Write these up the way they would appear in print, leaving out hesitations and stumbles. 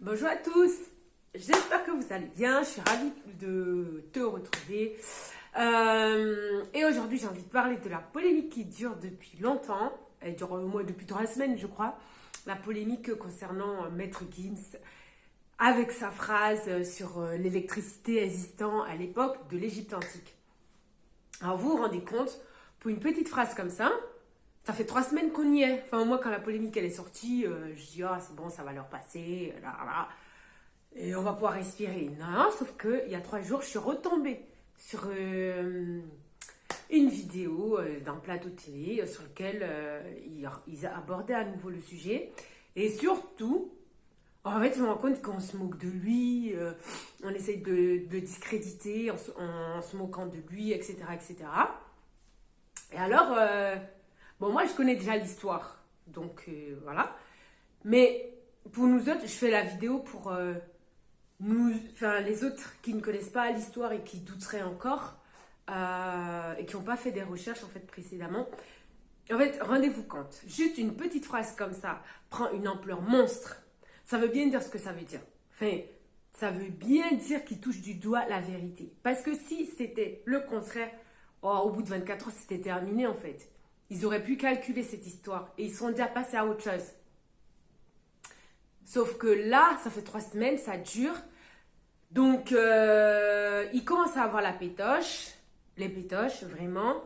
Bonjour à tous, j'espère que vous allez bien, je suis ravie de te retrouver. Et aujourd'hui, j'ai envie de parler de la polémique qui dure depuis longtemps, elle dure au moins depuis 3 semaines, je crois. La polémique concernant Maître Gims avec sa phrase sur l'électricité existant à l'époque de l'Égypte antique. Alors vous vous rendez compte, pour une petite phrase comme ça fait 3 semaines qu'on y est. Enfin, moi, quand la polémique elle est sortie, je dis, ah, c'est bon, ça va leur passer, là, là, et on va pouvoir respirer. Non, sauf qu'il y a 3 jours, je suis retombée sur une vidéo d'un plateau télé sur lequel ils abordaient à nouveau le sujet. Et surtout, en fait, je me rends compte qu'on se moque de lui, on essaye de le discréditer en se moquant de lui, etc., etc. Et alors, bon, moi, je connais déjà l'histoire, donc voilà. Mais pour nous autres, je fais la vidéo pour les autres qui ne connaissent pas l'histoire et qui douteraient encore et qui n'ont pas fait des recherches en fait précédemment. En fait, rendez-vous compte, juste une petite phrase comme ça prend une ampleur monstre. Ça veut bien dire ce que ça veut dire. Enfin, ça veut bien dire qu'il touche du doigt la vérité. Parce que si c'était le contraire, au bout de 24 heures, c'était terminé en fait. Ils auraient pu calculer cette histoire et ils sont déjà passés à autre chose. Sauf que là, ça fait 3 semaines, ça dure. Donc, ils commencent à avoir la pétoche, les pétoches, vraiment,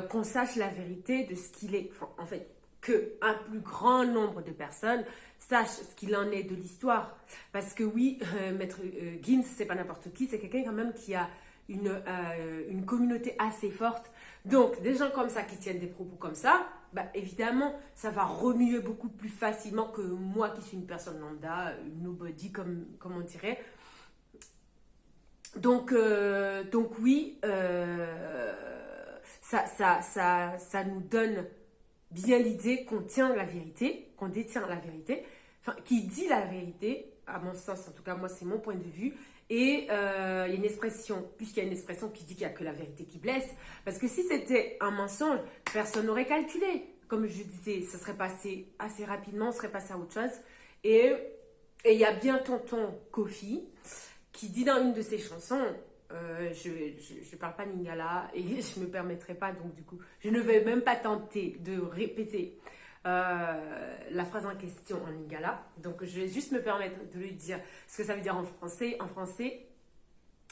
qu'on sache la vérité de ce qu'il est. Enfin, en fait, qu'un plus grand nombre de personnes sachent ce qu'il en est de l'histoire. Parce que oui, Maître Gims, c'est pas n'importe qui, c'est quelqu'un quand même qui a une communauté assez forte. Donc, des gens comme ça qui tiennent des propos comme ça, bah, évidemment, ça va remuer beaucoup plus facilement que moi qui suis une personne lambda, une nobody, comme on dirait. Donc oui, ça nous donne bien l'idée qu'on tient la vérité, qu'on détient la vérité, enfin, qui dit la vérité, à mon sens, en tout cas, moi, c'est mon point de vue. Et il y a une expression, puisqu'il y a une expression qui dit qu'il n'y a que la vérité qui blesse, parce que si c'était un mensonge, personne n'aurait calculé. Comme je disais, ça serait passé assez rapidement, on serait passé à autre chose. Et il y a bien tonton Kofi qui dit dans une de ses chansons, je parle pas lingala et je me permettrai pas, donc du coup, je ne vais même pas tenter de répéter la phrase en question en lingala. Donc, je vais juste me permettre de lui dire ce que ça veut dire en français. En français,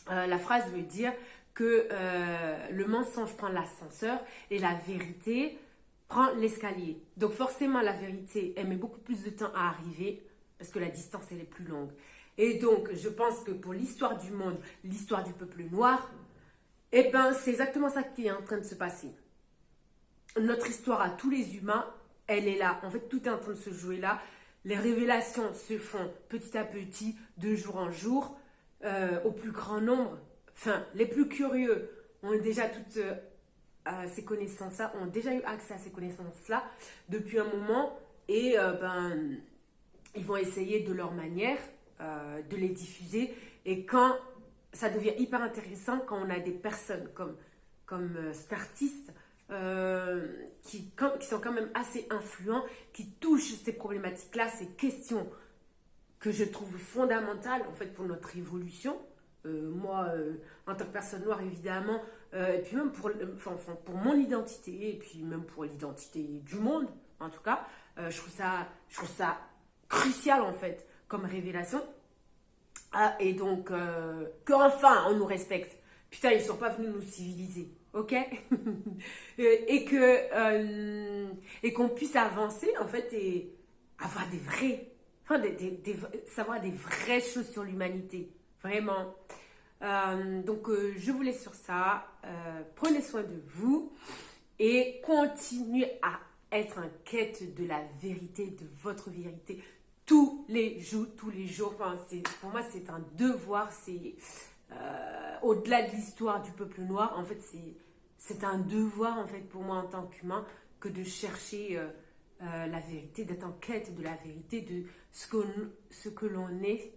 la phrase veut dire que le mensonge prend l'ascenseur et la vérité prend l'escalier. Donc, forcément, la vérité, elle met beaucoup plus de temps à arriver parce que la distance, elle est plus longue. Et donc, je pense que pour l'histoire du monde, l'histoire du peuple noir, eh ben, c'est exactement ça qui est en train de se passer. Notre histoire à tous les humains, elle est là. En fait, tout est en train de se jouer là. Les révélations se font petit à petit, de jour en jour, au plus grand nombre. Enfin, les plus curieux ont déjà toutes ces connaissances-là, ont déjà eu accès à ces connaissances-là depuis un moment. Et ils vont essayer de leur manière de les diffuser. Et quand ça devient hyper intéressant, quand on a des personnes comme cet artiste qui sont quand même assez influents, qui touchent ces problématiques-là, ces questions que je trouve fondamentales en fait pour notre évolution. Moi, en tant que personne noire, évidemment, et puis même pour mon identité, et puis même pour l'identité du monde, en tout cas, je trouve ça crucial en fait comme révélation. Et donc, qu'enfin on nous respecte. Putain, ils ne sont pas venus nous civiliser, ok? Et qu'on puisse avancer, en fait, et avoir des vrais, savoir des vraies choses sur l'humanité, vraiment. Donc, je vous laisse sur ça. Prenez soin de vous et continuez à être en quête de la vérité, de votre vérité, tous les jours. Enfin, pour moi, c'est un devoir. C'est au-delà de l'histoire du peuple noir. En fait, c'est un devoir en fait pour moi en tant qu'humain que de chercher la vérité, d'être en quête de la vérité, de ce que l'on est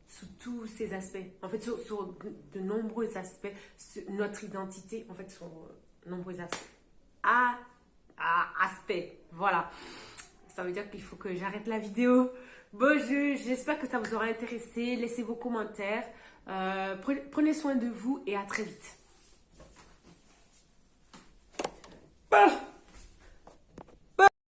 sous tous ces aspects. En fait, sur de nombreux aspects, notre identité, en fait, sur nombreux aspects. Aspects, voilà. ça veut dire qu'il faut que j'arrête la vidéo. Bon, j'espère que ça vous aura intéressé. Laissez vos commentaires. Prenez soin de vous et à très vite. Ah